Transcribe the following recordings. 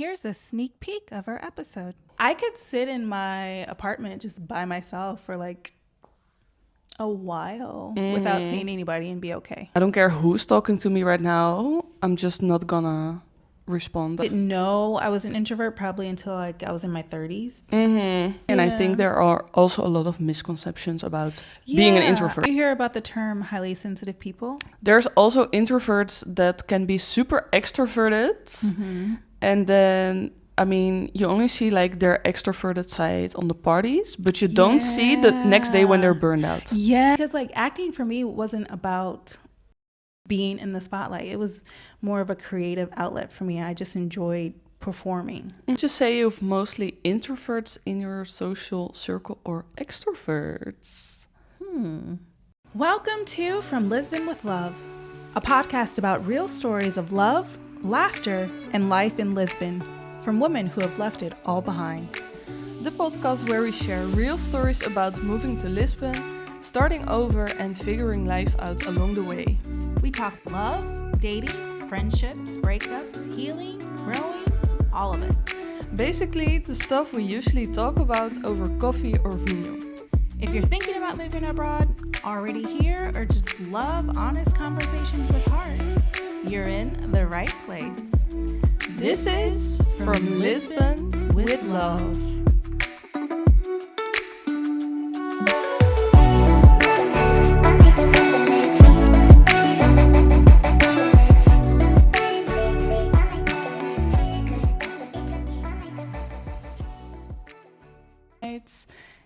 Here's a sneak peek of our episode. I could sit in my apartment just by myself for like a while without seeing anybody and be okay. I don't care who's talking to me right now. I'm just not gonna respond. Didn't know I was an introvert probably until like I was in my 30s. And I think there are also a lot of misconceptions about being an introvert. You hear about the term highly sensitive people. There's also introverts that can be super extroverted. And then, I mean, you only see like their extroverted side on the parties, but you don't see the next day when they're burned out. Yeah. Because like acting for me wasn't about being in the spotlight. It was more of a creative outlet for me. I just enjoyed performing. Would you say you've mostly introverts in your social circle or extroverts? Welcome to From Lisbon with Love, a podcast about real stories of love, laughter, and life in Lisbon from women who have left it all behind. The podcast where we share real stories about moving to Lisbon, starting over, and figuring life out along the way. We talk love, dating, friendships, breakups, healing, growing, all of it. Basically, the stuff we usually talk about over coffee or vino. If you're thinking about moving abroad, already here, or just love honest conversations with heart, you're in the right place. This is From Lisbon with Love.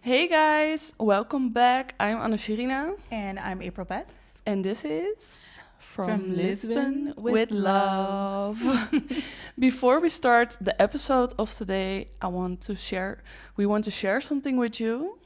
Hey guys, welcome back. I'm Anna Shirina. And I'm April Betts. And this is From Lisbon with Love. Before we start the episode of today, we want to share something with you.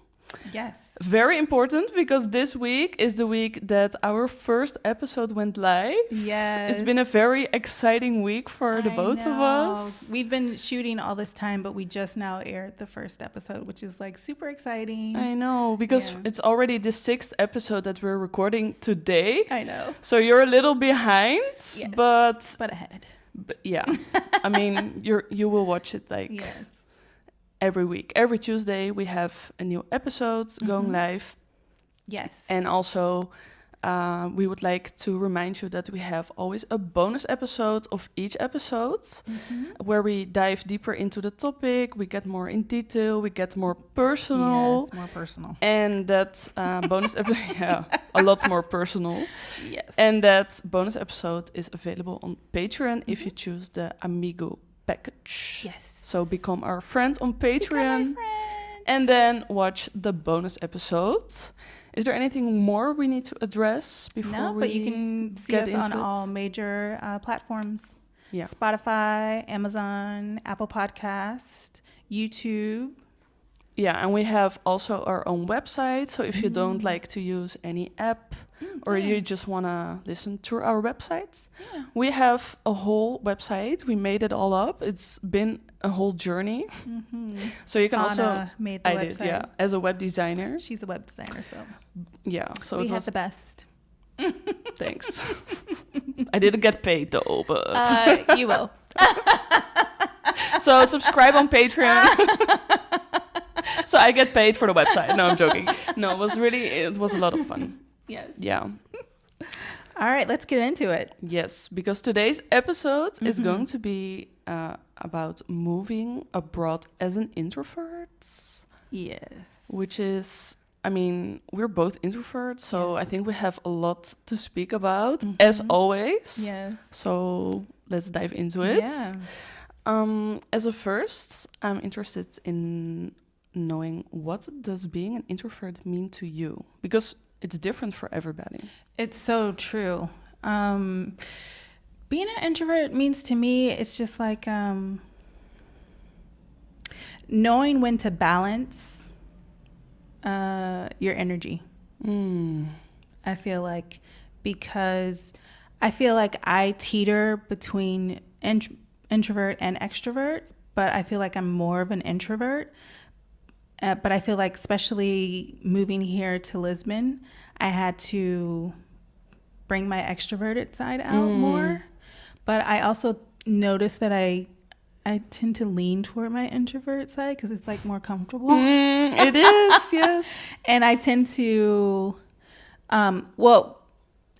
Yes. Very important, because this week is the week that our first episode went live. Yes. It's been a very exciting week for the both of us. We've been shooting all this time, but we just now aired the first episode, which is like super exciting. I know, because it's already the 6th episode that we're recording today. I know. So you're a little behind, yes, but ahead. But yeah. I mean, you will watch it like every week. Every Tuesday we have a new episode going live. Yes. And also we would like to remind you that we have always a bonus episode of each episode where we dive deeper into the topic, we get more in detail, we get more personal. Yes, more personal. And that bonus episode, a lot more personal. Yes. And that bonus episode is available on Patreon if you choose the Amigo package. Yes. So become our friend on Patreon. Become our friend. And then watch the bonus episode. Is there anything more we need to address before we No, but you can see us on all major platforms. Yeah. Spotify, Amazon, Apple Podcast, YouTube. Yeah, and we have also our own website. So if you don't like to use any app or you just want to listen through our website, we have a whole website. We made it all up. It's been a whole journey. So you can Anna also made the website. did, as a web designer. She's a web designer, so so we had the best. Thanks. I didn't get paid though, but you will. So subscribe on Patreon. So I get paid for the website. No, I'm joking. No, it was a lot of fun. Yes. Yeah. All right, let's get into it. Yes, because today's episode is going to be about moving abroad as an introvert. Yes. Which is, I mean, we're both introverts, so I think we have a lot to speak about, as always. Yes. So let's dive into it. Yeah. As a first, I'm interested in knowing, what does being an introvert mean to you? Because it's different for everybody. It's so true. Being an introvert means to me, it's just like knowing when to balance your energy. I feel like, because I feel like I teeter between introvert and extrovert, but I feel like I'm more of an introvert. But I feel like, especially moving here to Lisbon, I had to bring my extroverted side out more. But I also noticed that I I tend to lean toward my introvert side because it's like more comfortable. It is, yes. And I tend to, well,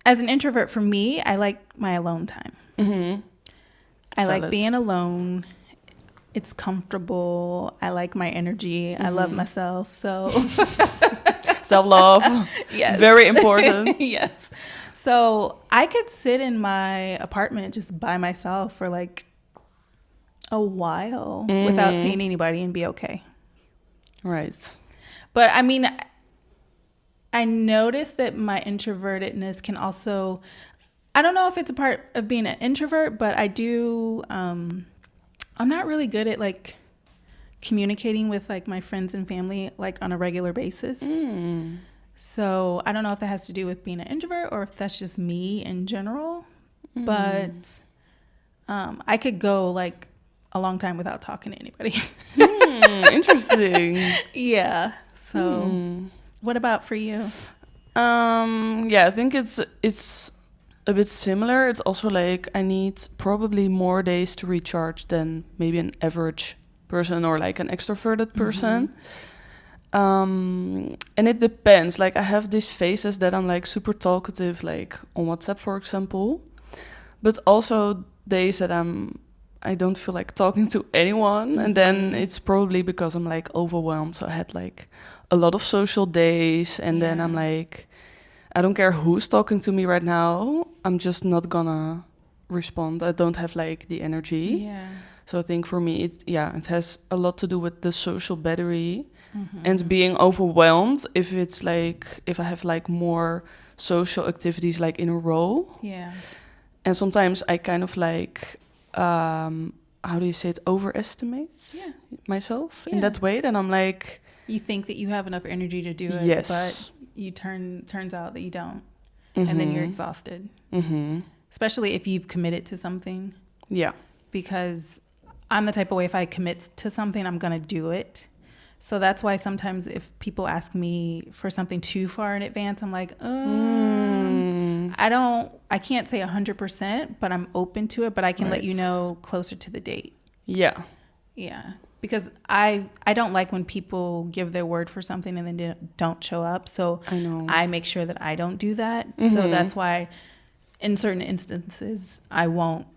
as an introvert, for me, I like my alone time. I like being alone. It's comfortable. I like my energy. I love myself. So self-love. Yes. Very important. Yes. So I could sit in my apartment just by myself for like a while without seeing anybody and be okay. Right. But I mean, I noticed that my introvertedness can also, I don't know if it's a part of being an introvert, but I do, I'm not really good at like communicating with like my friends and family like on a regular basis. So I don't know if that has to do with being an introvert or if that's just me in general. But I could go like a long time without talking to anybody. Interesting. Yeah. So what about for you? Yeah, I think it's a bit similar. It's also like I need probably more days to recharge than maybe an average person or like an extroverted person. And it depends. Like I have these phases that I'm like super talkative, like on WhatsApp, for example. But also days that I don't feel like talking to anyone. And then it's probably because I'm like overwhelmed. So I had like a lot of social days. And then I'm like, I don't care who's talking to me right now. I'm just not gonna respond. I don't have like the energy. Yeah. So I think for me, it has a lot to do with the social battery and being overwhelmed if I have like more social activities like in a row. Yeah. And sometimes I kind of like, how do you say it, overestimate myself in that way. Then I'm like, you think that you have enough energy to do it, yes, but you turns out that you don't, and then you're exhausted. Especially if you've committed to something. Yeah. Because I'm the type of way, if I commit to something, I'm gonna do it. So that's why sometimes if people ask me for something too far in advance, I'm like, I can't say 100%, but I'm open to it, but I can let you know closer to the date. Yeah. Yeah. Because I don't like when people give their word for something and then don't show up. So I make sure that I don't do that. So that's why in certain instances, I won't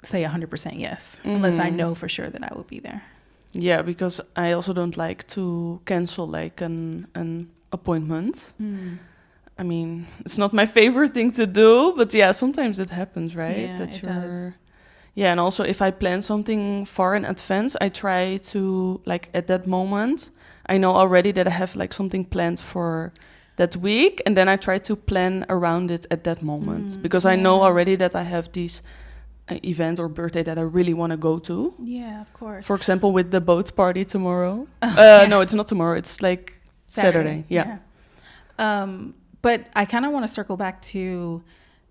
say 100% yes, unless I know for sure that I will be there. Yeah, because I also don't like to cancel like an appointment. I mean, it's not my favorite thing to do, but yeah, sometimes it happens, right? Yeah, it does. Yeah, and also if I plan something far in advance, I try to like at that moment, I know already that I have like something planned for that week, and then I try to plan around it at that moment because I know already that I have these event or birthday that I really want to go to. Yeah, of course. For example, with the boat party tomorrow. No, it's not tomorrow. It's like Saturday. Yeah. But I kind of want to circle back to,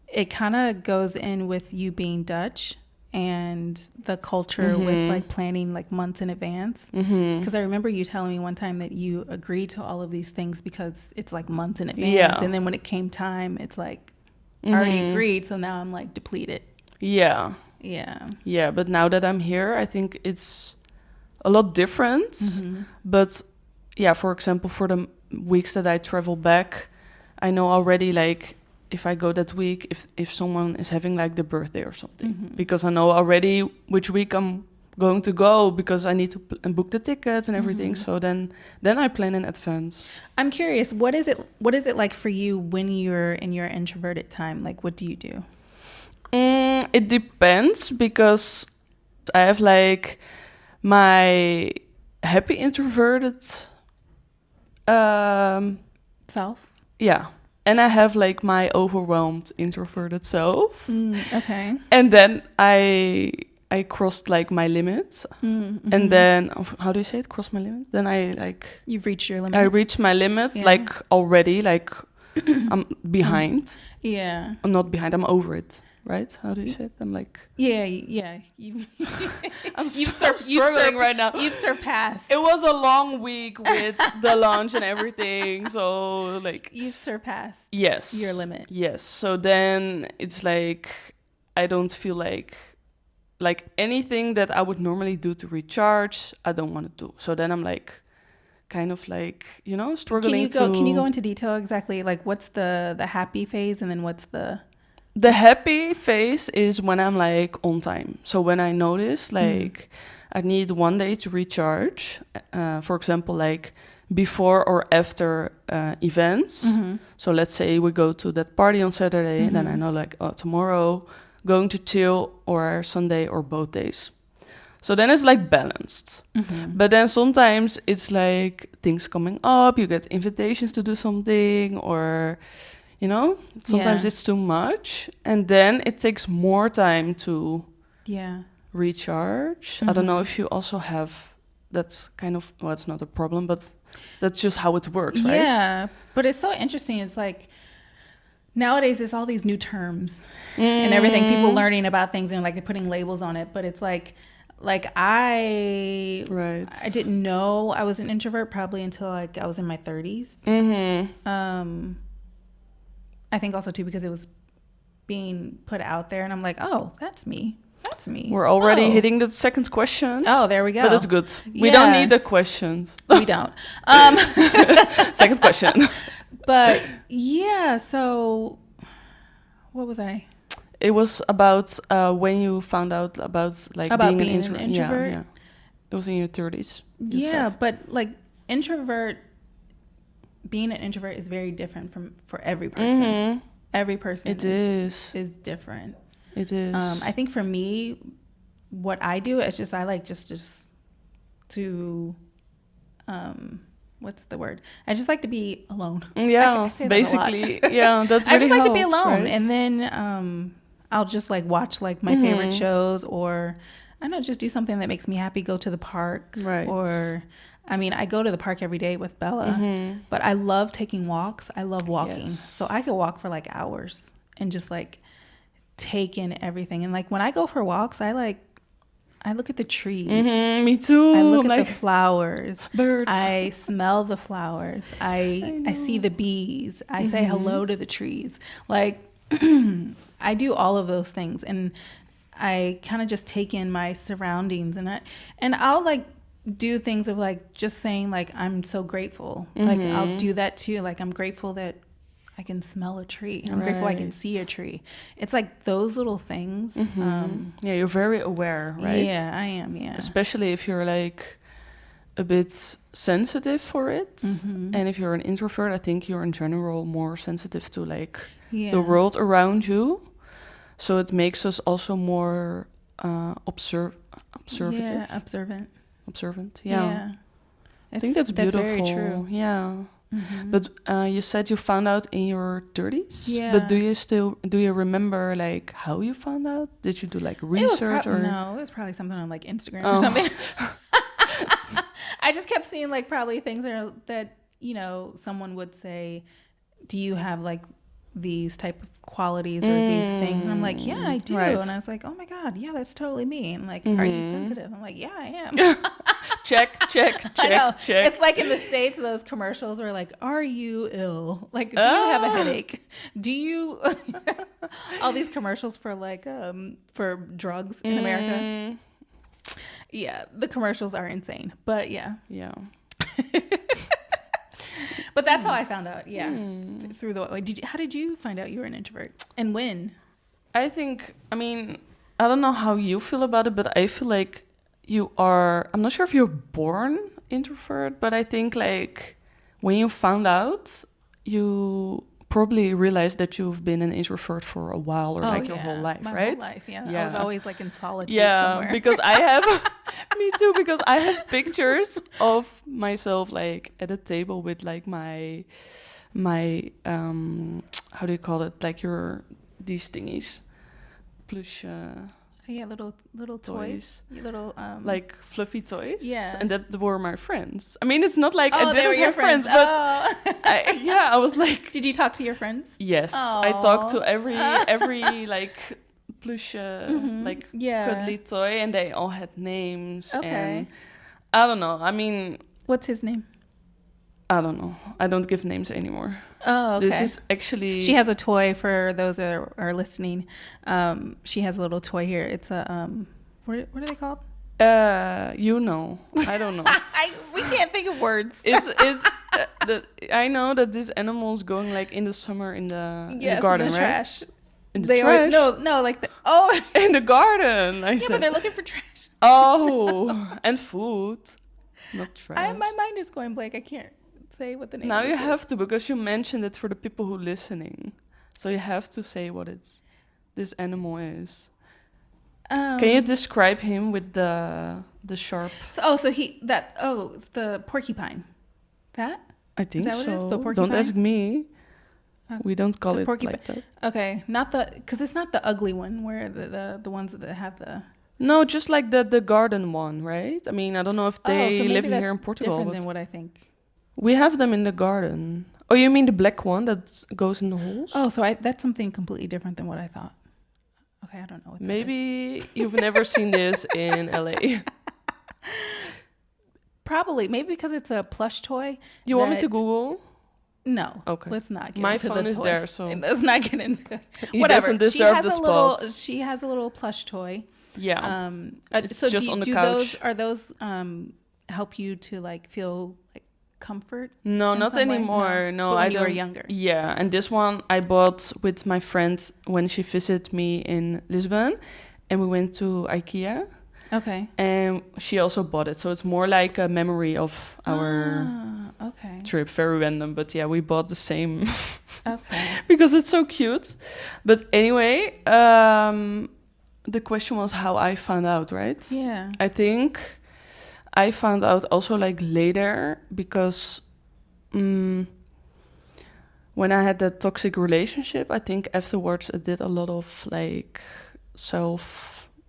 it kind of goes in with you being Dutch and the culture with like planning like months in advance. Because I remember you telling me one time that you agreed to all of these things because it's like months in advance. Yeah. And then when it came time, it's like, I already agreed. So now I'm like depleted. Yeah. Yeah. Yeah, but now that I'm here, I think it's a lot different. But yeah, for example, for the weeks that I travel back, I know already like if I go that week, if someone is having like the birthday or something, because I know already which week I'm going to go because I need to book the tickets and everything. So then I plan in advance. I'm curious, what is it like for you when you're in your introverted time? Like, what do you do? It depends because I have like my happy introverted Self? Yeah. And I have like my overwhelmed introverted self. Okay. And then I crossed like my limits. And then how do you say it? Cross my limit? Then I like you've reached your limit. I reached my limits like already, like I'm behind. Yeah. I'm not behind, I'm over it. Right? How do you say it? I'm like... Yeah. I'm struggling right now. You've surpassed. It was a long week with the lunch and everything. So, like... You've surpassed. Yes. Your limit. Yes. So then it's like, I don't feel like like anything that I would normally do to recharge, I don't want to do. So then I'm like, kind of like, you know, struggling Can you go into detail exactly? Like, what's the happy phase, and then what's the... The happy phase is when I'm like on time. So when I notice like I need one day to recharge, for example, like before or after events. So let's say we go to that party on Saturday, and then I know like, oh, tomorrow going to chill, or Sunday, or both days. So then it's like balanced. But then sometimes it's like things coming up, you get invitations to do something, or, you know, sometimes it's too much. And then it takes more time to recharge. I don't know if you also have, that's kind of, well, it's not a problem, but that's just how it works, right? Yeah, but it's so interesting. It's like, nowadays it's all these new terms and everything, people learning about things and like they're putting labels on it. But it's like I didn't know I was an introvert probably until like I was in my 30s. I think also too because it was being put out there, and I'm like, oh, that's me. We're already hitting the second question. Oh, there we go. But that's good. We don't need the questions. We don't. Second question. But yeah, so what was I? It was about when you found out about like being an introvert. Yeah. It was in your 30s. Yeah, but like being an introvert is very different for every person. Every person is different. It is. I think for me, what I do is just I like just to what's the word? I just like to be alone. Yeah, I say that basically. Yeah, that's really I just like helps, to be alone, right? and then I'll just like watch like my favorite shows, or I don't know, just do something that makes me happy. Go to the park, right? Or I mean, I go to the park every day with Bella, but I love taking walks. I love walking, so I could walk for like hours and just like take in everything. And like when I go for walks, I look at the trees. Me too. I look at the flowers. Birds. I smell the flowers. I see the bees. I say hello to the trees. Like I do all of those things, and I kind of just take in my surroundings, and I'll like do things of like just saying like I'm so grateful. Like I'll do that too. Like I'm grateful that I can smell a tree. I'm grateful I can see a tree. It's like those little things. Yeah, you're very aware, right? Yeah, I am, yeah. Especially if you're like a bit sensitive for it. And if you're an introvert, I think you're in general more sensitive to like the world around you. So it makes us also more observative. Yeah, observant. Yeah. I think that's beautiful. That's very true. Yeah. But you said you found out in your 30s. Yeah. But do you remember like how you found out? Did you do like research or no? It was probably something on like Instagram or something. I just kept seeing like probably things that you know someone would say, do you have like these type of qualities or these things? And I'm like, yeah, I do. Right. And I was like, oh my God, yeah, that's totally me. And like, are you sensitive? I'm like, yeah, I am. check. It's like in the States, those commercials where like, are you ill? Like, do you have a headache? Do you all these commercials for like for drugs in America? Yeah, the commercials are insane. But yeah. But that's how I found out. Yeah, through the. How did you find out you were an introvert, and when? I think. I mean, I don't know how you feel about it, but I feel like you are. I'm not sure if you're born introvert, but I think like when you found out, you probably realized that you've been an introvert for a while or your whole life, my right? Whole life, yeah. I was always like in solitude somewhere. Because I have, me too, because I have pictures of myself like at a table with like my how do you call it? Like these thingies, plush. Yeah, little toys. Little like fluffy toys. Yeah. And that were my friends. I mean, it's not like I they didn't were your have friends, but I was like. Did you talk to your friends? Yes, I talked to every like plush like cuddly toy, and they all had names. Okay. And I don't know. I mean, what's his name? I don't know. I don't give names anymore. Oh, okay. This is actually... She has a toy for those that are listening. She has a little toy here. It's a what are they called? You know, I don't know. We can't think of words. I know that these animals going like in the summer in the garden, in the right? trash. In the trash? No, like in the garden. I said. But they're looking for trash. Oh, and food, not trash. My mind is going blank. I can't say what the name. Now is. you have to, because you mentioned it for the people who are listening, so you have to say what this animal is. Can you describe him with the sharp? It's the porcupine. That? I think is that so. What it is? The porcupine? Don't ask me. We don't call it like that. Okay, because it's not the ugly one where the ones that have the. No, just like the garden one, right? I mean, I don't know if they live here in Portugal. Different than what I think. We have them in the garden. Oh, you mean the black one that goes in the holes? Oh, so that's something completely different than what I thought. Okay, I don't know what that Maybe you've never seen this in LA. Probably. Maybe because it's a plush toy. You want me to Google? No. Okay. Let's not get My into phone the is toy. there, so let's not get into it. He Whatever. doesn't deserve the spot. She has a little plush toy. Yeah. It's so just on the couch. Are those help you to like feel like comfort? No, not anymore. No, when you were younger. Yeah, and this one I bought with my friend when she visited me in Lisbon, and we went to IKEA. Okay. And she also bought it, so it's more like a memory of our trip. Very random, but yeah, we bought the same. Okay. Because it's so cute. But anyway, the question was how I found out, right? Yeah. I think I found out also like later because when I had that toxic relationship, I think afterwards I did a lot of like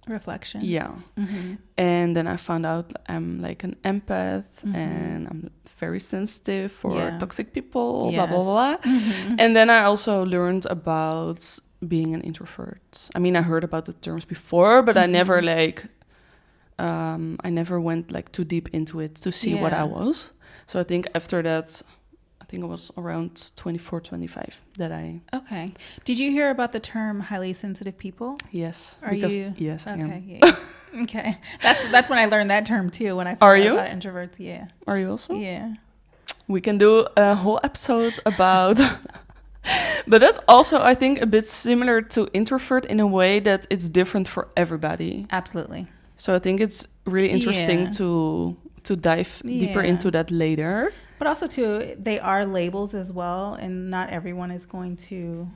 reflection. Yeah. Mm-hmm. And then I found out I'm like an empath and I'm very sensitive for toxic people, blah, blah, blah. Mm-hmm. And then I also learned about being an introvert. I mean, I heard about the terms before, but I never I never went like too deep into it to see what I was. So I think after that, I think it was around 24, 25 that I... Okay. Did you hear about the term highly sensitive people? Yes. Yes, I am. Yeah. Okay. That's when I learned that term too, when I found out about introverts. Yeah. Are you also? Yeah. We can do a whole episode about... But that's also, I think, a bit similar to introvert in a way that it's different for everybody. Absolutely. So I think it's really interesting to dive deeper into that later. But also, too, they are labels as well, and not everyone is going to,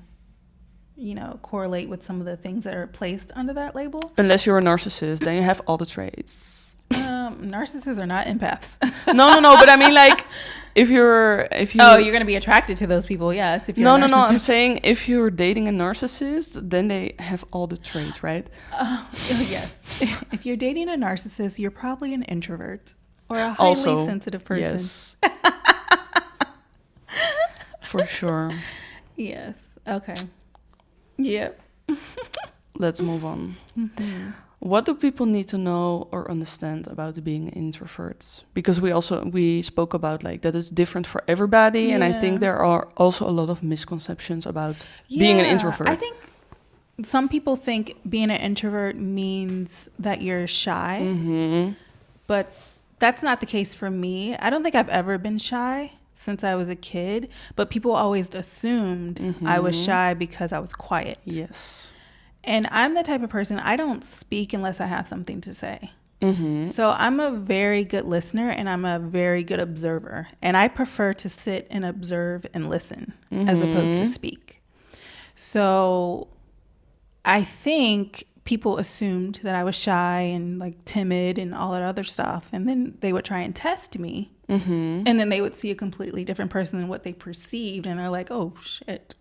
correlate with some of the things that are placed under that label. Unless you're a narcissist, then you have all the traits. Narcissists are not empaths. No. But I mean, like, if you. Oh, you're going to be attracted to those people, yes. If you're No. I'm saying if you're dating a narcissist, then they have all the traits, right? Yes. If you're dating a narcissist, you're probably an introvert or a highly sensitive person. Yes. For sure. Yes. Okay. Yep. Let's move on. Mm-hmm. What do people need to know or understand about being introverts? Because we spoke about like that it's different for everybody, and I think there are also a lot of misconceptions about being an introvert. I think some people think being an introvert means that you're shy, but that's not the case for me. I don't think I've ever been shy since I was a kid, but people always assumed I was shy because I was quiet. Yes. And I'm the type of person, I don't speak unless I have something to say. So I'm a very good listener and I'm a very good observer. And I prefer to sit and observe and listen as opposed to speak. So I think people assumed that I was shy and like timid and all that other stuff. And then they would try and test me. And then they would see a completely different person than what they perceived. And they're like, oh, shit.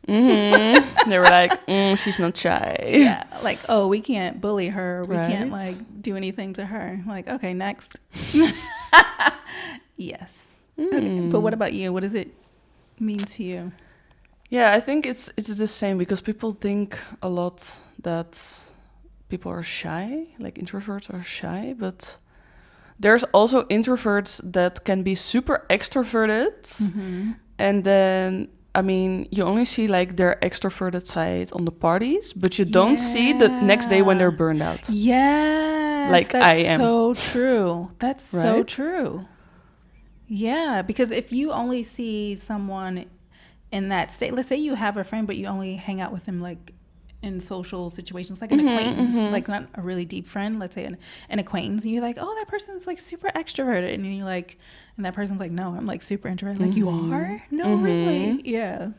They were like, she's not shy. Yeah, like, oh, we can't bully her. We can't like do anything to her. Like, okay, next. Yes. Okay. But what about you? What does it mean to you? Yeah, I think it's the same because people think a lot that people are shy, like introverts are shy, but there's also introverts that can be super extroverted, and then I mean, you only see like their extroverted side on the parties, but you don't see the next day when they're burned out. Yes. Yeah, like, oh, we can't bully her. We can't like do anything to her. Like, okay, next. Yeah. But you don't see the next day when they're burned out. Yeah. Yes, like that's I am. so true. That's so Right? true. Yeah, because if you only see someone in that state, let's say you have a friend, but you only hang out with them like in social situations, like an acquaintance, like not a really deep friend, let's say an acquaintance, and you're like, oh, that person's like super extroverted. And you're like, and that person's like, no, I'm like super introverted. Like, you are? No, really? Yeah.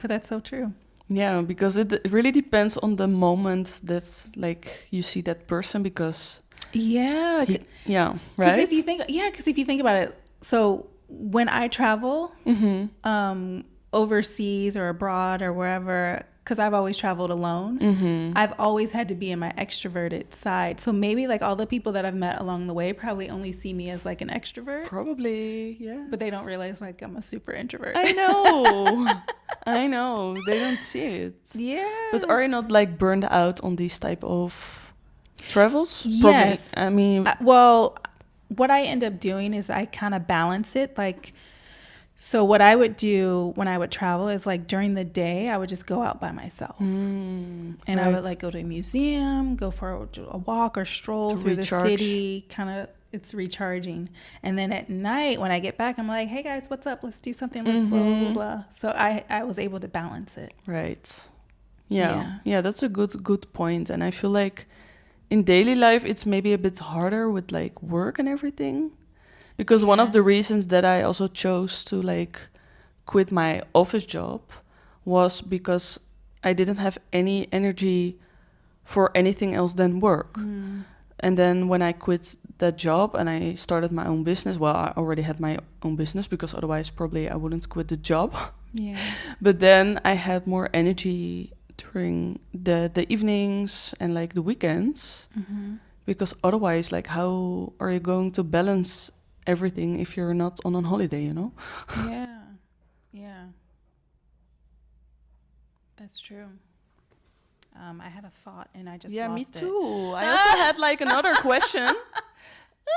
But that's so true. Yeah, because it really depends on the moment that like you see that person because Yeah. yeah, Because right? because if you think about it, so when I travel overseas or abroad or wherever, because I've always traveled alone, I've always had to be in my extroverted side. So maybe like all the people that I've met along the way probably only see me as like an extrovert, Probably, yes. but they don't realize like I'm a super introvert. I know. I know. They don't see it. Yeah. But are you not like burned out on these type of travels? Yes. Probably. I mean, Well, what I end up doing is I kind of balance it. Like, so what I would do when I would travel is like during the day, I would just go out by myself. And I would like go to a museum, go for a walk or stroll through the city, kind of, it's recharging. And then at night when I get back, I'm like, hey guys, what's up? Let's do something. Let's blah, blah, blah. So I was able to balance it. right. Yeah, that's a good point. And I feel like in daily life, it's maybe a bit harder with like work and everything. Because one of the reasons that I also chose to like quit my office job was because I didn't have any energy for anything else than work. And then when I quit that job and I started my own business, well, I already had my own business because otherwise probably I wouldn't quit the job. Yeah. But then I had more energy during the evenings and like the weekends. Because otherwise, like, how are you going to balance everything if you're not on a holiday, you know? Yeah. That's true. I had a thought and I just lost me it. too. I also had like another question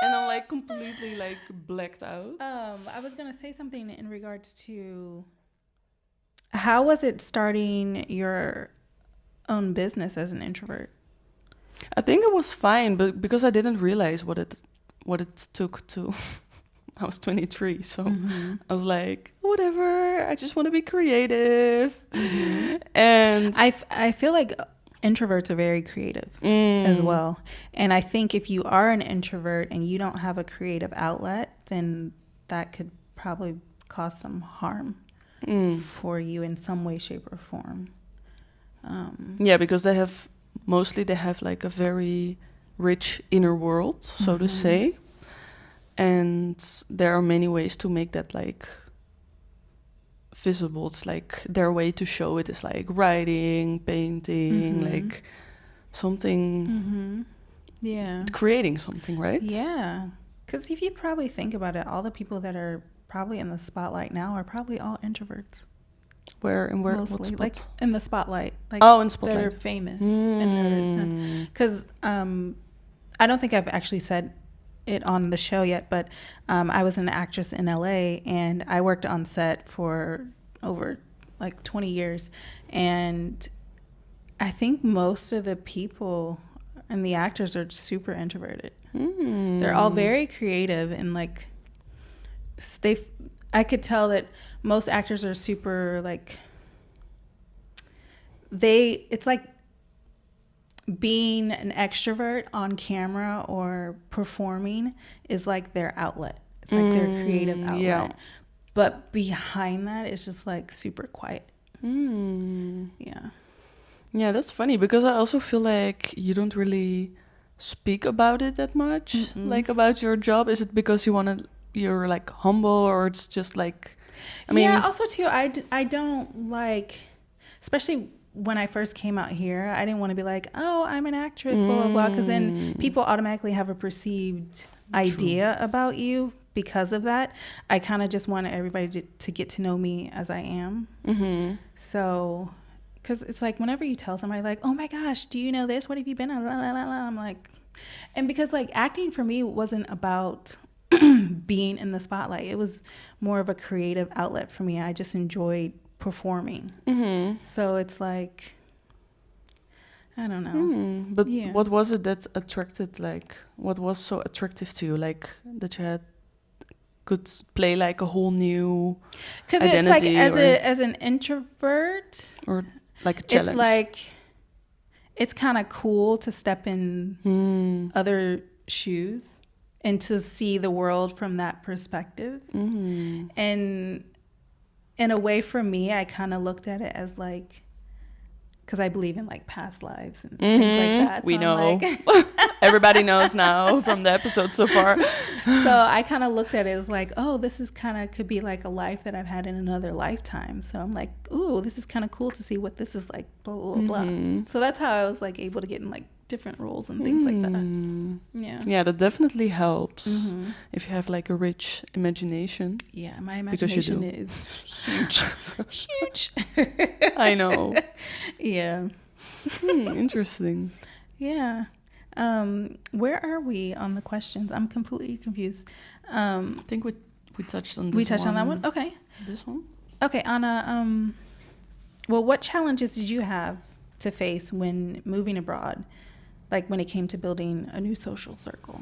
and I'm like completely like blacked out. I was gonna say something in regards to how was it starting your own business as an introvert? I think it was fine, but because I didn't realize what it took to I was 23, so I was like, whatever, I just want to be creative. And I feel like introverts are very creative as well. And I think if you are an introvert and you don't have a creative outlet, then that could probably cause some harm for you in some way, shape, or form. Yeah, because they have like a very rich inner world, so to say. And there are many ways to make that like visible. It's like their way to show it is like writing, painting, like something, creating something, right? Yeah, because if you probably think about it, all the people that are probably in the spotlight now are probably all introverts. Where Mostly, like in the spotlight, like in spotlight, that are famous because I don't think I've actually said it on the show yet, but I was an actress in LA and I worked on set for over like 20 years, and I think most of the people and the actors are super introverted. They're all very creative and like I could tell that most actors are super like it's like being an extrovert on camera or performing is like their outlet. It's like their creative outlet. Yeah. But behind that, it's just like super quiet. Yeah. Yeah, that's funny because I also feel like you don't really speak about it that much, like about your job. Is it because you're like humble, or it's just like, I mean, also too, I don't like, especially when I first came out here, I didn't want to be like, oh, I'm an actress, blah, blah, blah. Because then people automatically have a perceived idea about you because of that. I kind of just wanted everybody to get to know me as I am. So, because it's like whenever you tell somebody like, oh my gosh, do you know this? What have you been on? I'm like, and because like acting for me wasn't about being in the spotlight. It was more of a creative outlet for me. I just enjoyed performing. So it's like, I don't know. But Yeah. what was it that attracted, like, what was so attractive to you, like, that you could play like a whole new Because it's like identity as an introvert, or like a challenge? it's like it's kind of cool to step in other shoes and to see the world from that perspective. And in a way, for me, I kind of looked at it as like, because I believe in like past lives and things like that. We so know. Like Everybody knows now from the episode so far. So I kind of looked at it as like, oh, this is kind of could be like a life that I've had in another lifetime. So I'm like, ooh, this is kind of cool to see what this is like, blah, blah, blah. So that's how I was like able to get in like different roles and things like that. Yeah. Yeah, that definitely helps if you have like a rich imagination. Yeah, my imagination is huge. Huge. I know. Yeah. Interesting. Yeah. Where are we on the questions? I'm completely confused. I think we touched on this. We touched on that one? Okay. This one? Okay, Anna, well, what challenges did you have to face when moving abroad? Like when it came to building a new social circle?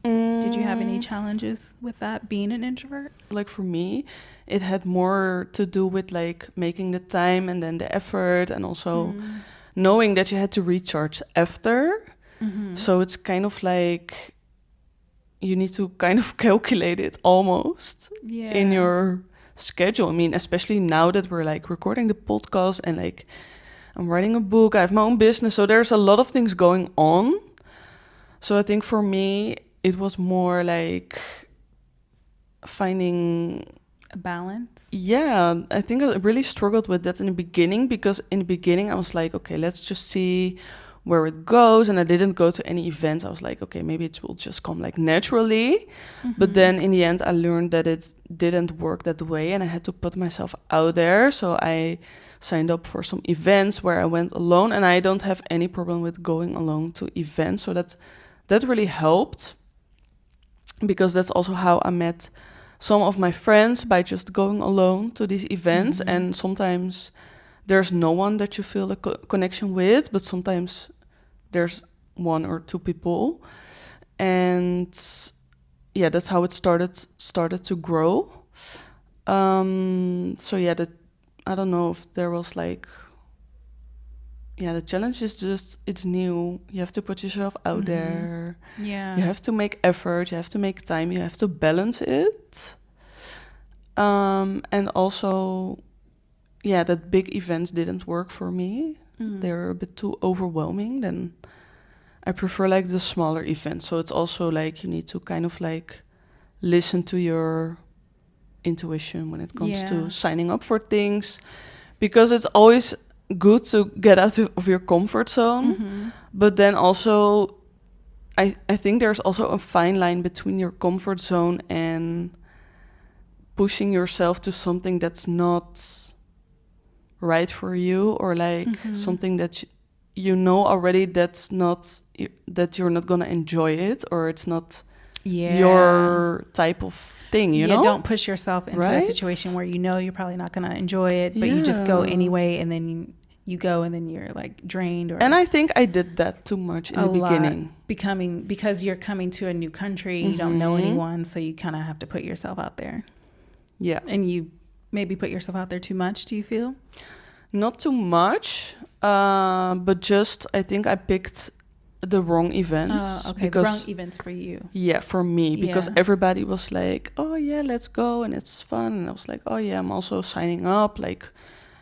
Did you have any challenges with that, being an introvert? Like for me, it had more to do with like making the time and then the effort and also knowing that you had to recharge after. So it's kind of like you need to kind of calculate it almost in your schedule. I mean, especially now that we're like recording the podcast and like I'm writing a book, I have my own business. So there's a lot of things going on. So I think for me, it was more like finding a balance. Yeah, I think I really struggled with that in the beginning because in the beginning I was like, okay, let's just see where it goes. And I didn't go to any events. I was like, okay, maybe it will just come like naturally. But then in the end, I learned that it didn't work that way and I had to put myself out there. So I signed up for some events where I went alone and I don't have any problem with going alone to events. So that really helped because that's also how I met some of my friends by just going alone to these events. And sometimes there's no one that you feel a connection with, but sometimes there's one or two people. And yeah, that's how it started to grow. So yeah, I don't know if there was like, yeah, the challenge is just, it's new. You have to put yourself out there. Yeah. You have to make effort. You have to make time. You have to balance it. And also, yeah, that big events didn't work for me. They're a bit too overwhelming. Then I prefer like the smaller events. So it's also like you need to kind of like listen to your intuition when it comes to signing up for things, because it's always good to get out of your comfort zone. But then also, I think there's also a fine line between your comfort zone and pushing yourself to something that's not right for you, or like something that you know already that you're not gonna enjoy it, or it's not your type of thing, you know? Don't push yourself into a situation where you know you're probably not gonna enjoy it, but you just go anyway, and then you go and then you're like drained. And I think I did that too much in the beginning. Because you're coming to a new country, you don't know anyone, so you kind of have to put yourself out there. Yeah. And you maybe put yourself out there too much, do you feel? Not too much, but just I think I picked the wrong events. Okay, the wrong events for you. Yeah, for me, because everybody was like, oh yeah, let's go and it's fun. And I was like, oh yeah, I'm also signing up, like,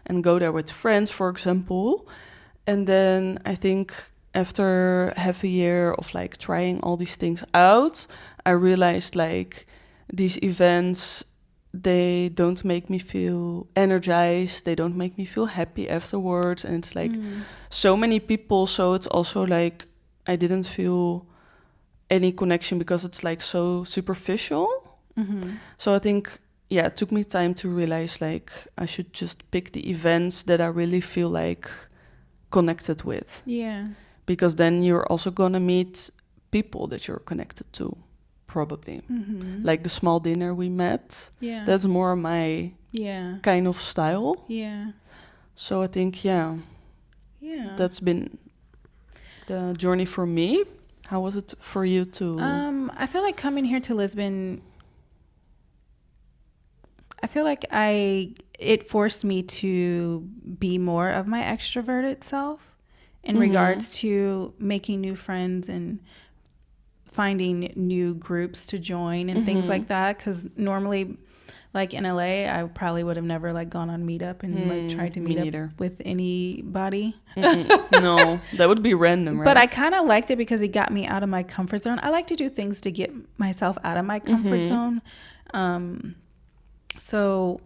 and go there with friends, for example. And then I think after half a year of like trying all these things out, I realized like these events, they don't make me feel energized. They don't make me feel happy afterwards. And it's like so many people. So it's also like I didn't feel any connection because it's like so superficial. So I think, yeah, it took me time to realize like I should just pick the events that I really feel like connected with. Yeah. Because then you're also gonna meet people that you're connected to, probably. Like the small dinner we met. Yeah. That's more my kind of style. Yeah. So I think, yeah, that's been the journey for me. How was it for you to? I feel like coming here to Lisbon, I feel like it forced me to be more of my extroverted self in regards to making new friends and finding new groups to join and things like that. Because normally, like in LA, I probably would have never like gone on Meetup and like tried to meet up with anybody. No, that would be random, right? But I kind of liked it because it got me out of my comfort zone. I like to do things to get myself out of my comfort zone. So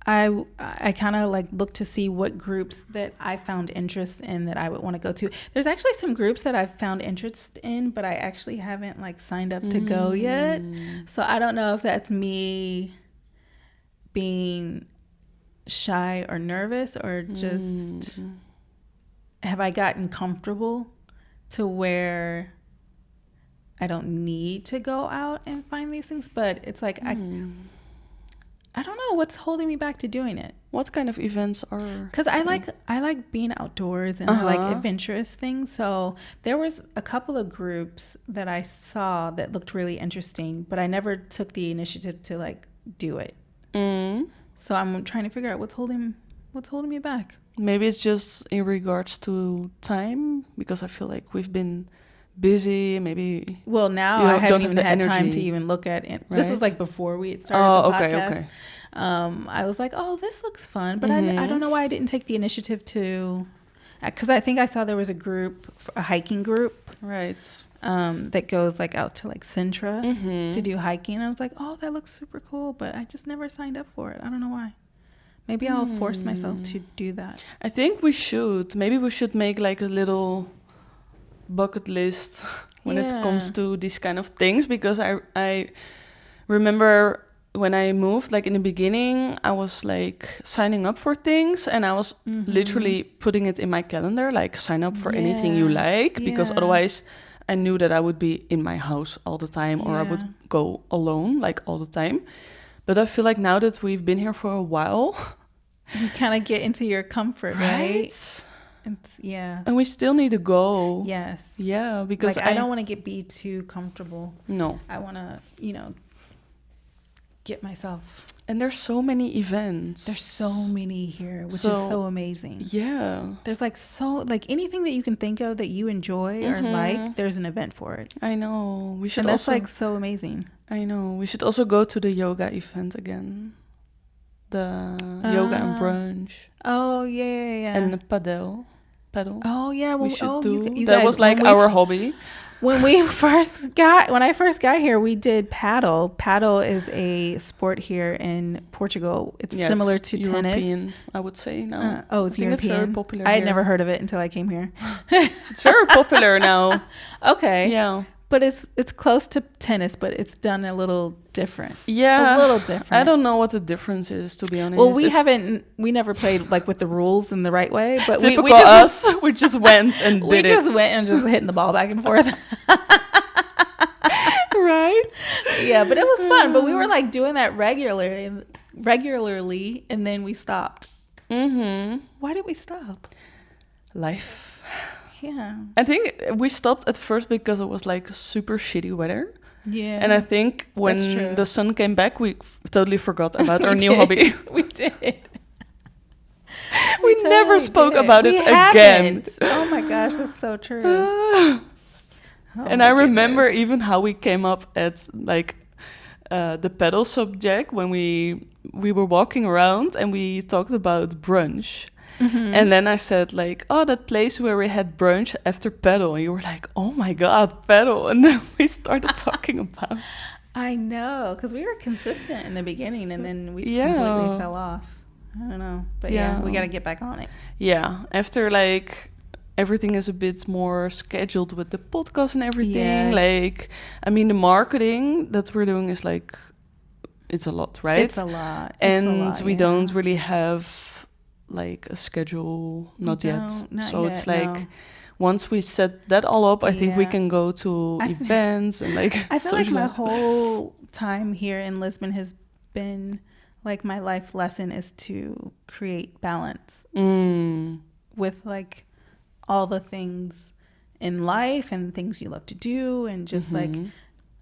I kind of like look to see what groups that I found interest in that I would want to go to. There's actually some groups that I've found interest in, but I actually haven't like signed up to go yet. So I don't know if that's me being shy or nervous or just have I gotten comfortable to where I don't need to go out and find these things. But it's like I don't know what's holding me back to doing it. What kind of events are? Because I like being outdoors and I like adventurous things. So there was a couple of groups that I saw that looked really interesting, but I never took the initiative to like do it. So I'm trying to figure out what's holding me back. Maybe it's just in regards to time, because I feel like we've been busy. Maybe. Well, now I haven't even had time to even look at it. Right? This was like before we had started the podcast. Okay. I was like, oh, this looks fun, but I don't know why I didn't take the initiative to, because I think I saw there was a group, a hiking group, right, that goes like out to like Sintra to do hiking. I was like, oh, that looks super cool, but I just never signed up for it. I don't know why. Maybe I'll force myself to do that. I think we should. Maybe we should make like a little bucket list when it comes to these kind of things, because I remember when I moved, like in the beginning, I was like signing up for things and I was literally putting it in my calendar, like sign up for anything you like, because otherwise I knew that I would be in my house all the time or I would go alone like all the time. But I feel like now that we've been here for a while, you kind of get into your comfort, right? And we still need to go. Yes. Yeah, because like, I don't want to be too comfortable. No. I want to, get myself. And there's so many events. There's so many here, which is so amazing. Yeah. There's like anything that you can think of that you enjoy or like, there's an event for it. I know. We should and that's like so amazing. I know. We should also go to the yoga event again. The yoga and brunch. Oh, yeah. And the paddle. Oh, yeah. Well, we should do. You that guys, was like our hobby. When I first got here, we did paddle. Paddle is a sport here in Portugal. It's similar to European, tennis. I would say now. It's European. It's very popular. I had never heard of it until I came here. It's very popular now. Okay. Yeah. But it's close to tennis, but it's done a little different. Yeah. A little different. I don't know what the difference is, to be honest. Well, we never played like with the rules in the right way, but typical we just went and we just went and just hitting the ball back and forth. Right? Yeah, but it was fun. But we were like doing that regularly, and then we stopped. Why did we stop? Life. Yeah. I think we stopped at first because it was like super shitty weather. Yeah. And I think when the sun came back, we totally forgot about our new hobby. We did. We totally never spoke about it again. Oh my gosh, that's so true. And I remember even how we came up at like the pedal subject when we were walking around and we talked about brunch. And then I said like, oh, that place where we had brunch after paddle. And you were like, oh my God, paddle. And then we started talking about. I know, because we were consistent in the beginning and then we just completely fell off. I don't know. But we got to get back on it. Yeah. After like everything is a bit more scheduled with the podcast and everything. Yeah. Like, I mean, the marketing that we're doing is like, it's a lot, right? It's a lot. And we don't really have like a schedule, not yet. So it's like once we set that all up, I think we can go to events and like I feel like my whole time here in Lisbon has been like my life lesson is to create balance with like all the things in life and things you love to do, and just like,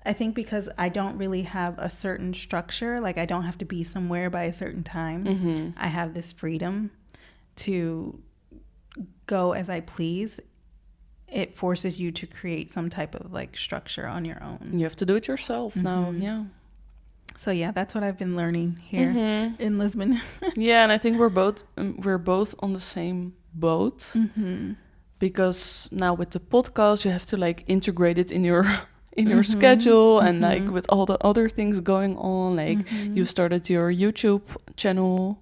I think because I don't really have a certain structure, like I don't have to be somewhere by a certain time. I have this freedom to go as I please. It forces you to create some type of like structure on your own. You have to do it yourself now. Yeah. So yeah, that's what I've been learning here in Lisbon. Yeah, and I think we're both on the same boat, because now with the podcast you have to like integrate it in your schedule, and like with all the other things going on, like you started your YouTube channel.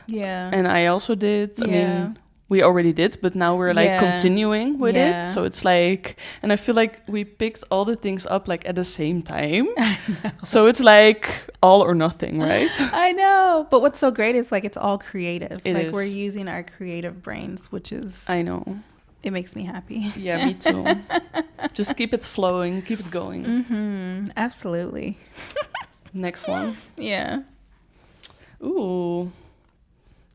Yeah. And I also did. I mean, we already did, but now we're like continuing with it. So it's like, and I feel like we picked all the things up like at the same time. So it's like all or nothing, right? I know. But what's so great is like it's all creative. It is. We're using our creative brains, which is, I know. It makes me happy. Yeah, me too. Just keep it flowing, keep it going. Absolutely. Next one. Yeah. Ooh.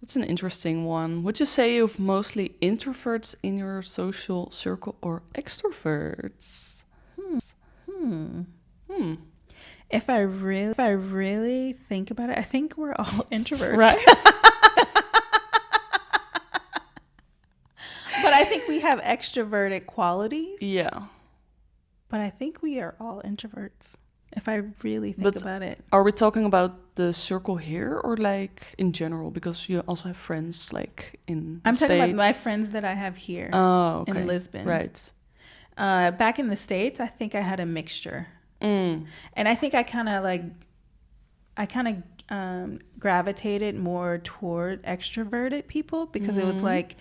That's an interesting one. Would you say you've mostly introverts in your social circle or extroverts? If I really think about it, I think we're all introverts. Right. But I think we have extroverted qualities. Yeah. But I think we are all introverts. If I really think about it. Are we talking about the circle here or like in general? Because you also have friends like in I'm States. talking about my friends that I have here in Lisbon. Right. Back in the States, I think I had a mixture. And I think I kind of gravitated more toward extroverted people because it was like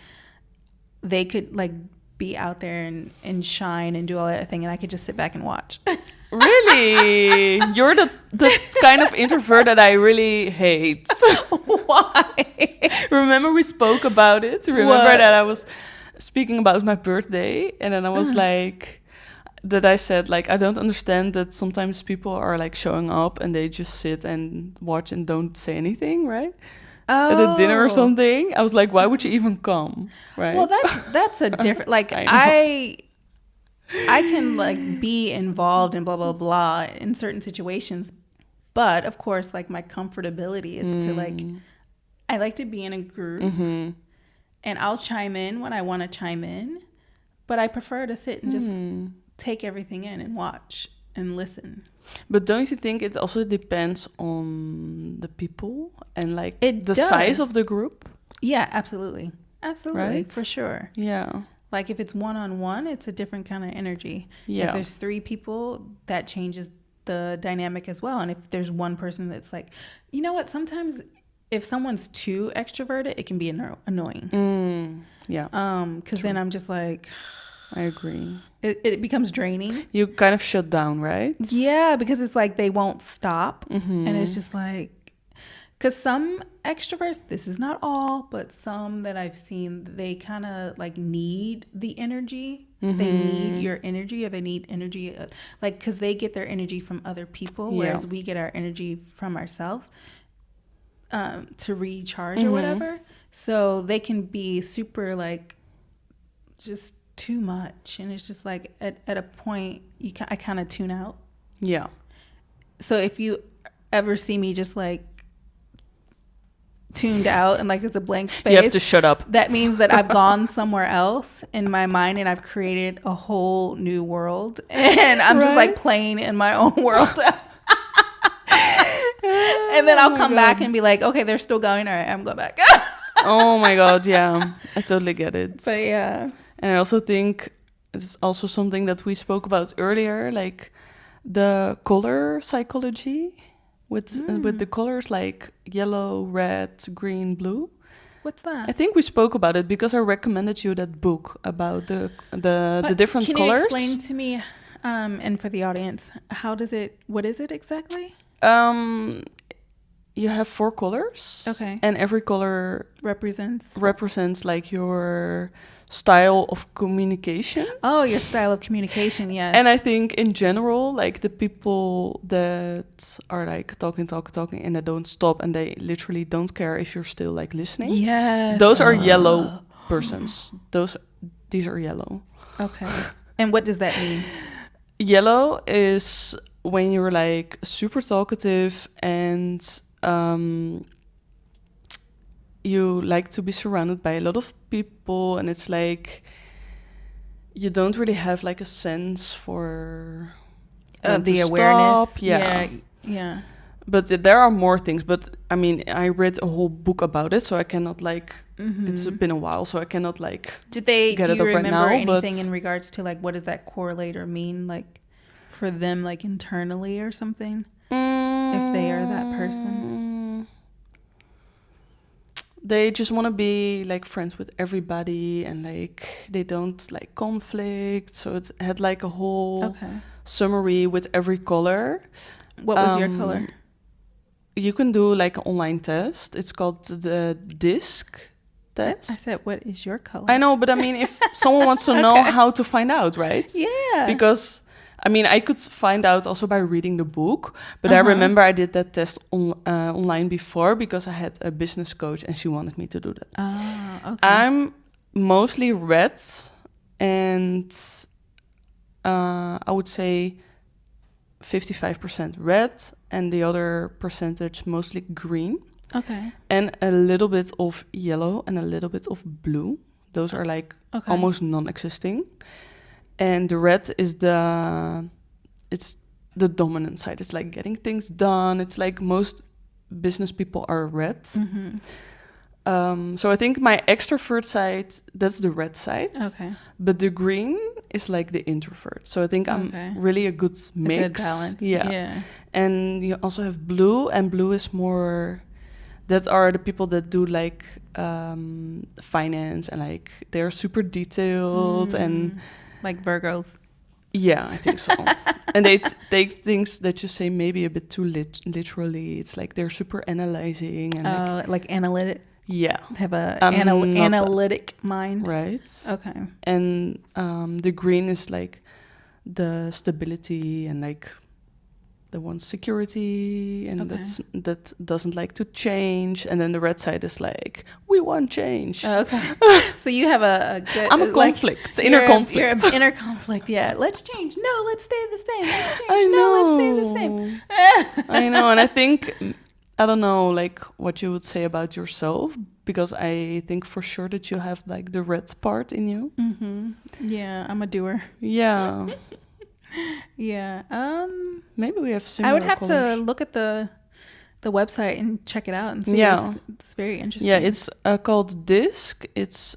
they could like be out there and shine and do all that thing, and I could just sit back and watch. Really? You're the kind of introvert that I really hate. Why? Remember we spoke about it? Remember that I was speaking about my birthday, and then I was like, that I said, like, I don't understand that sometimes people are like showing up and they just sit and watch and don't say anything, right? At a dinner or something. I was like, why would you even come? Right? Well, that's a different, like, I can like be involved in blah blah blah in certain situations, but of course like my comfortability is to like, I like to be in a group and I'll chime in when I want to chime in, but I prefer to sit and just take everything in and watch and listen. But don't you think it also depends on the people and like the size of the group? Yeah, absolutely, Right? for sure. Yeah. Like if it's one-on-one, it's a different kind of energy. Yeah. If there's 3 people, that changes the dynamic as well. And if there's one person that's like, you know what, sometimes if someone's too extroverted, it can be annoying. Yeah. Because then I'm just like, I agree. It becomes draining. You kind of shut down, right? Yeah, because it's like they won't stop. And it's just like, because some extroverts, this is not all, but some that I've seen, they kind of like need the energy. They need your energy, or they need energy, like, because they get their energy from other people, whereas we get our energy from ourselves to recharge or whatever. So they can be super like just too much. And it's just like at a point, I kind of tune out. Yeah. So if you ever see me just like tuned out and like it's a blank space, you have to shut up. That means that I've gone somewhere else in my mind and I've created a whole new world, and I'm just like playing in my own world. And then I'll come back and be like, okay, they're still going. All right, I'm going back. Oh my God, yeah. I totally get it. But yeah. And I also think it's also something that we spoke about earlier, like the color psychology with the colors like yellow, red, green, blue. What's that? I think we spoke about it because I recommended you that book about the different can colors. Can you explain to me, and for the audience, what is it exactly? You have 4 colors. Okay. And every color represents like your style of communication. Oh, your style of communication, yes. And I think in general, like the people that are like talking, and they don't stop, and they literally don't care if you're still like listening. Yes. Those are yellow persons. Those these are yellow. Okay. And what does that mean? Yellow is when you're like super talkative and you like to be surrounded by a lot of people, and it's like you don't really have like a sense for when The to awareness. stop. Yeah. Yeah. But there are more things. But I mean, I read a whole book about it, so I cannot like. It's been a while, so I cannot like. Do get you it up right remember now, anything but in regards to like what does that correlate or mean like for them like internally or something? If they are that person. They just want to be like friends with everybody, and like they don't like conflict. So it had like a whole summary with every color. What was your color? You can do like an online test. It's called the DISC test. I said, what is your color? I know, but I mean, if someone wants to know how to find out, right? Yeah. Because I mean, I could find out also by reading the book, but I remember I did that test online before because I had a business coach and she wanted me to do that. Okay. I'm mostly red, and I would say 55% red, and the other percentage mostly green. Okay. And a little bit of yellow and a little bit of blue. Those are like almost non-existing. And the red is it's the dominant side. It's like getting things done. It's like most business people are red. So I think my extrovert side, that's the red side. Okay. But the green is like the introvert. So I think I'm really a good mix. A good balance. Yeah. And you also have blue, and blue is more, that are the people that do like finance, and like they're super detailed and like Virgos. Yeah, I think so. And they take things that you say maybe a bit too literally. It's like they're super analyzing and like analytic. Yeah, have a analytic mind. Right. Okay. And the green is like the stability and like the one security, and that doesn't like to change. And then the red side is like, we want change. Okay. So you have a good... I'm a conflict, inner conflict. You're an inner conflict, yeah. Let's change. No, let's stay the same. Let's change. No, let's stay the same. I know, and I think, I don't know, like what you would say about yourself, because I think for sure that you have like the red part in you. Yeah, I'm a doer. Yeah. Yeah. Maybe we have similar I would have colors. to look at the website and check it out and see. Yeah. It's very interesting. Yeah, it's called DISC.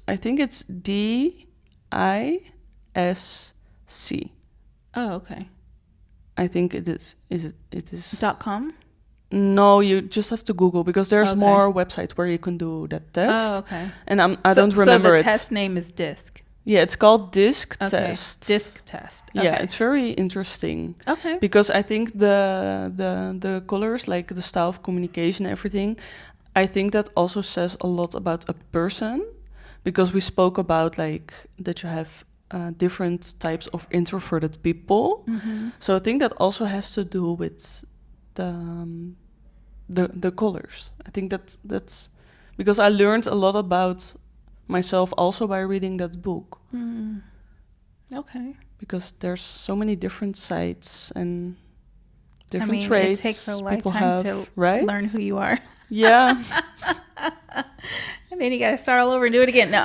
I think it's DISC. Oh, okay. I think it is. It is .com? No, you just have to Google, because there's more websites where you can do that test. Oh, okay. And I don't remember it. So the test name is DISC. Yeah, it's called DISC test. DISC test. Okay. Yeah, it's very interesting. Okay. Because I think the colors, like the style of communication, everything, I think that also says a lot about a person, because we spoke about like that you have different types of introverted people. So I think that also has to do with the colors. I think that's because I learned a lot about myself also by reading that book. Okay. Because there's so many different sides and different traits. It takes a people lifetime have, to right? learn who you are. Yeah. And then you got to start all over and do it again. No.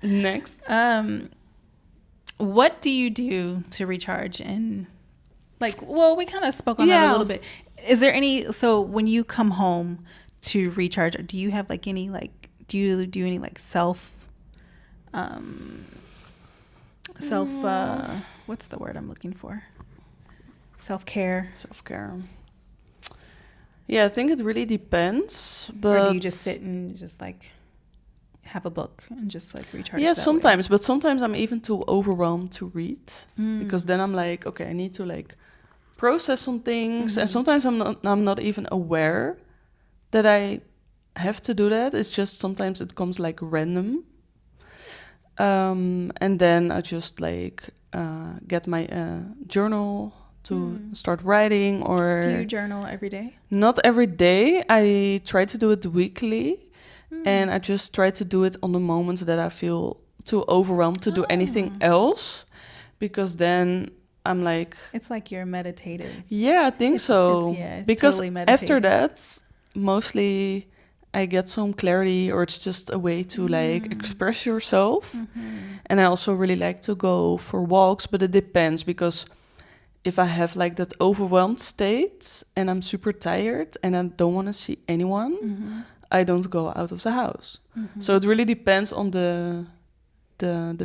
Next. What do you do to recharge? And like, well, we kind of spoke on that a little bit. Is there any, so when you come home to recharge, do you have like any, like, do you do any like what's the word I'm looking for? Self-care. Yeah, I think it really depends. But or do you just sit and just like have a book and just like recharge? Yeah, sometimes. But sometimes I'm even too overwhelmed to read, because then I'm like, okay, I need to like process some things, and sometimes I'm not even aware that I have to do that. It's just sometimes it comes like random, and then I just like get my journal to start writing. Or do you journal every day? Not every day. I try to do it weekly, And I just try to do it on the moments that I feel too overwhelmed to do anything else, because then I'm like, it's like you're meditative. Yeah, I think so. It's because totally after meditation. that, mostly I get some clarity, or it's just a way to like express yourself. And I also really like to go for walks, but it depends, because if I have like that overwhelmed state and I'm super tired and I don't want to see anyone, I don't go out of the house. So it really depends on the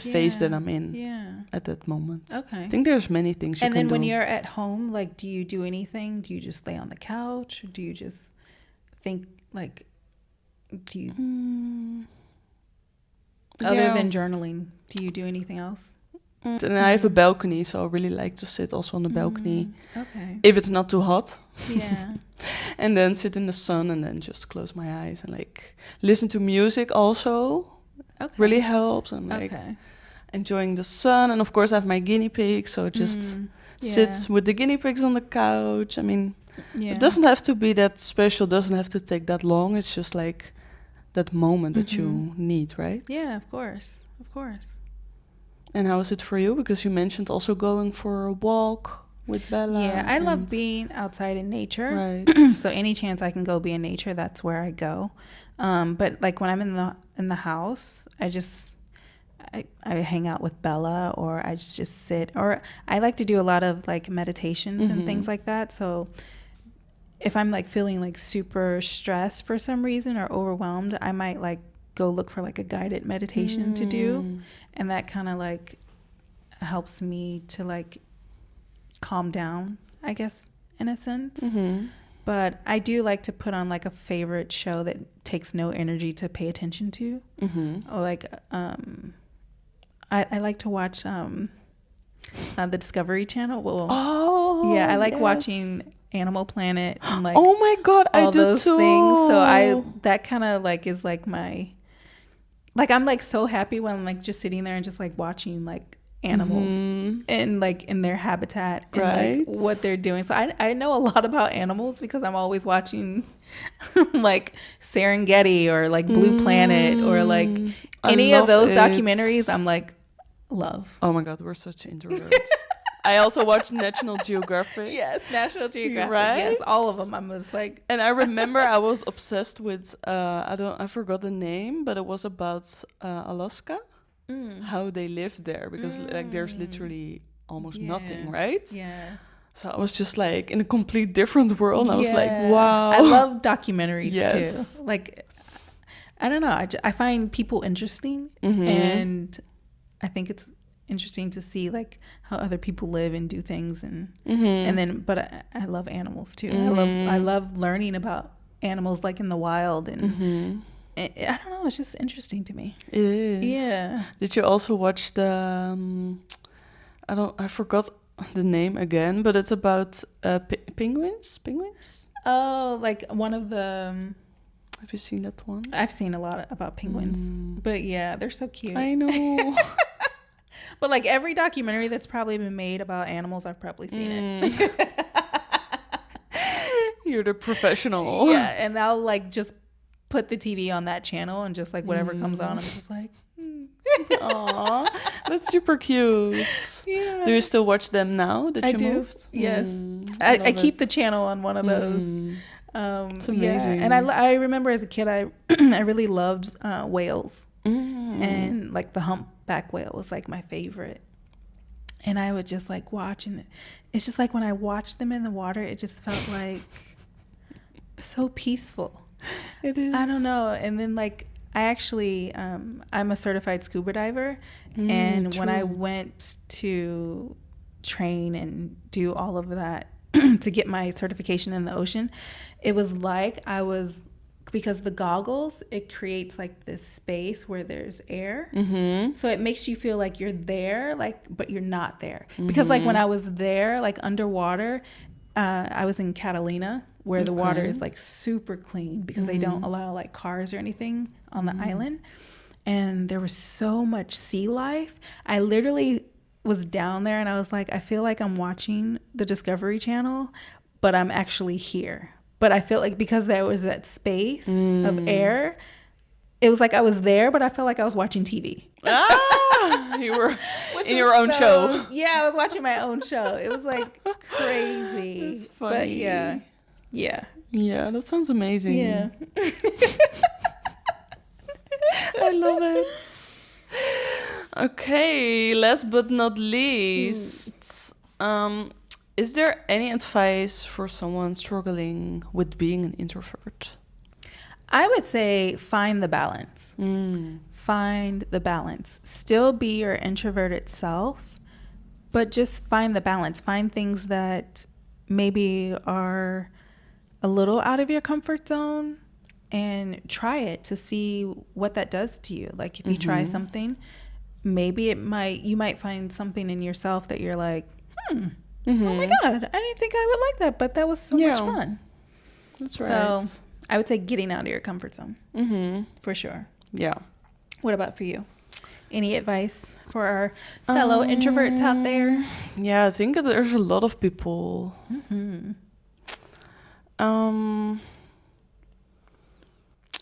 phase that I'm in at that moment. Okay. I think there's many things you And can then do. when you're at home, like, do you do anything? Do you just lay on the couch? Or do you just think, like, do you, other than journaling, do you do anything else? And I have a balcony, so I really like to sit also on the balcony. Okay. If it's not too hot. Yeah. And then sit in the sun and then just close my eyes and like listen to music also. Okay. Really helps, and like enjoying the sun. And of course I have my guinea pig, so just sits with the guinea pigs on the couch. I mean, it doesn't have to be that special, doesn't have to take that long. It's just like that moment that you need, right? Yeah, of course. Of course. And how is it for you? Because you mentioned also going for a walk with Bella. Yeah, I love being outside in nature. Right. So any chance I can go be in nature, that's where I go. But like when I'm in the house, I hang out with Bella, or I just sit, or I like to do a lot of like meditations and things like that. So if I'm like feeling like super stressed for some reason or overwhelmed, I might like go look for like a guided meditation to do, and that kind of like helps me to like calm down, I guess, in a sense. But I do like to put on like a favorite show that takes no energy to pay attention to. Or like I like to watch the Discovery Channel. Well, I like watching Animal Planet and like oh my god, all I do those too. things. So that kind of like is like my, like I'm like so happy when I'm like just sitting there and just like watching like animals and like in their habitat and like what they're doing. So I know a lot about animals because I'm always watching like Serengeti or like Blue Planet or like any of those documentaries. I'm like, love. Oh my god, we're such introverts. I also watch National Geographic. Yes, National Geographic. Right? Yes, all of them. I'm just like, and I remember I was obsessed with I forgot the name, but it was about Alaska. How they live there, because like there's literally almost nothing, right? Yes. So I was just like in a complete different world. I was like, wow. I love documentaries Yes. too. Like, I don't know. I find people interesting, and I think it's interesting to see like how other people live and do things, and then. But I love animals too. I love learning about animals like in the wild, and I don't know. It's just interesting to me. It is. Yeah. Did you also watch the? I forgot the name again, but it's about penguins. Penguins. Oh, like one of the. Have you seen that one? I've seen a lot about penguins, but yeah, they're so cute. I know. But like every documentary that's probably been made about animals, I've probably seen it. You're the professional. Yeah, and I'll like just put the TV on that channel and just like whatever comes on, I'm just like, Aw, that's super cute. Yeah. Do you still watch them now that you moved? Yes. I keep the channel on one of those. It's amazing. Yeah. And I remember as a kid, I really loved whales. And like the humpback whale was like my favorite. And I would just like watch, and it's just like when I watched them in the water, it just felt like so peaceful. It is. I don't know. And then like I actually I'm a certified scuba diver, and when I went to train and do all of that to get my certification in the ocean, it was like I was, because the goggles, it creates like this space where there's air, so it makes you feel like you're there, like, but you're not there, because like when I was there like underwater, I was in Catalina, where the water is like super clean because they don't allow like cars or anything on the island, and there was so much sea life. I literally was down there and I was like, I feel like I'm watching the Discovery Channel, but I'm actually here. But I feel like because there was that space of air, it was like I was there, but I felt like I was watching TV. You were in your own show. Yeah, I was watching my own show. It was like crazy. It's funny. But yeah. Yeah, that sounds amazing. Yeah. I love it. Okay, last but not least, is there any advice for someone struggling with being an introvert? I would say find the balance. Find the balance. Still be your introverted self, but just find the balance. Find things that maybe are a little out of your comfort zone and try it to see what that does to you. Like if you try something, maybe you might find something in yourself that you're like, oh my God, I didn't think I would like that, but that was so much fun. That's right. So I would say getting out of your comfort zone for sure. Yeah. What about for you? Any advice for our fellow introverts out there? Yeah, I think that there's a lot of people.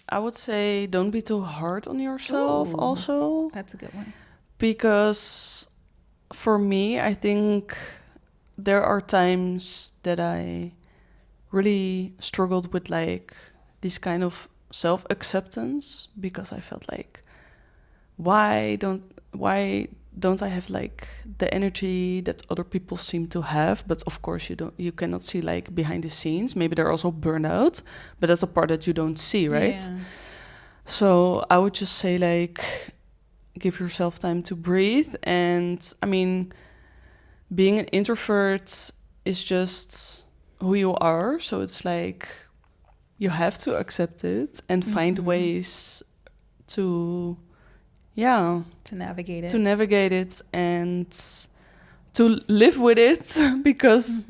I would say don't be too hard on yourself. Also, That's a good one. Because for me, I think there are times that I really struggled with like this kind of self-acceptance, because I felt like, why don't I have like the energy that other people seem to have? But of course you cannot see like behind the scenes. Maybe they're also burned out, but that's a part that you don't see, right? Yeah. So I would just say like, give yourself time to breathe. And I mean, being an introvert is just who you are. So it's like, you have to accept it and find ways to navigate it and to live with it, because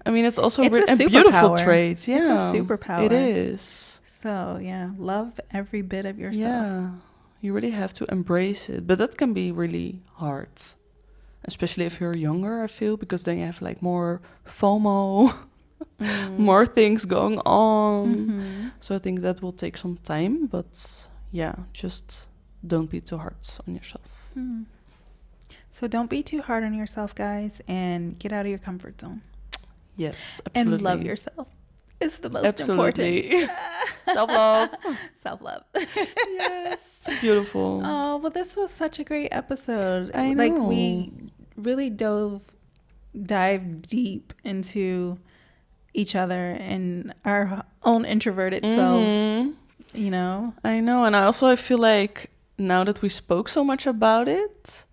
I mean, it's also It's a a beautiful superpower. trait. Yeah, It's a superpower. It is. So yeah, love every bit of yourself. Yeah, you really have to embrace it, but that can be really hard, especially if you're younger, I feel, because then you have like more FOMO, more things going on. So I think that will take some time, but yeah, just don't be too hard on yourself. So don't be too hard on yourself, guys, and get out of your comfort zone. Yes, absolutely. And love yourself. It's the most important. Self-love. Self-love. Yes. Beautiful. Oh, well, this was such a great episode. I know. Like, we really dive deep into each other and our own introverted selves, you know? I know. And I feel like now that we spoke so much about it,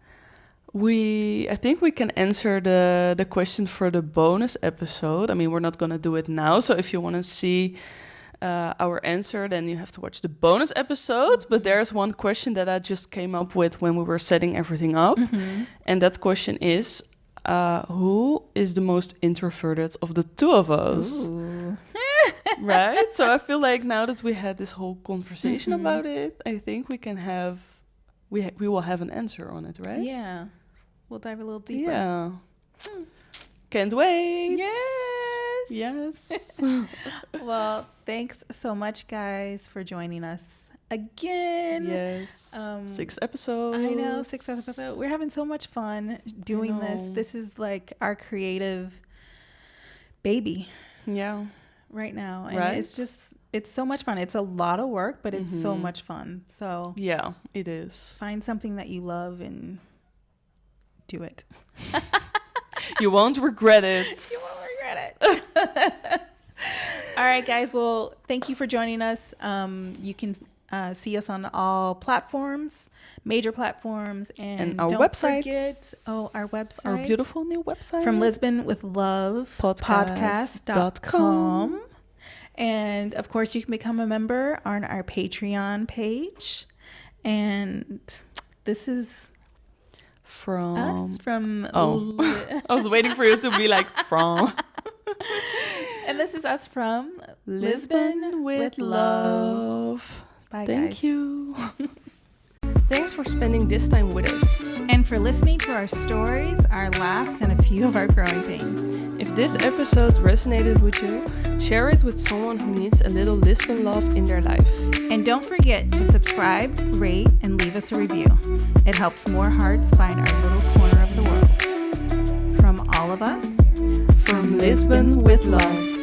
I think we can answer the question for the bonus episode. I mean, we're not going to do it now. So if you want to see our answer, then you have to watch the bonus episode. But there's one question that I just came up with when we were setting everything up. And that question is, who is the most introverted of the two of us? Right? So I feel like now that we had this whole conversation about it, I think we can have... We will have an answer on it, right? Yeah. We'll dive a little deeper. Yeah. Can't wait. Yes. Yes. Well, thanks so much, guys, for joining us again. Yes. 6 episodes. I know, 6 episodes. We're having so much fun doing this. This is like our creative baby. Yeah. Right now. And right? it's so much fun. It's a lot of work, but it's so much fun. So yeah, it is. Find something that you love and do it. You won't regret it. You won't regret it. All right, guys. Well, thank you for joining us. You can see us on all platforms, major platforms, and our don't website. forget our website, our beautiful new website, From Lisbon with Love podcast.com. And of course, you can become a member on our Patreon page. And this is from us from. I was waiting for you to be like from. And this is us from Lisbon with Love. Bye, Thank guys. you. Thanks for spending this time with us. And for listening to our stories, our laughs, and a few of our growing pains. If this episode resonated with you, share it with someone who needs a little Lisbon love in their life. And don't forget to subscribe, rate, and leave us a review. It helps more hearts find our little corner of the world. From all of us, From Lisbon with love.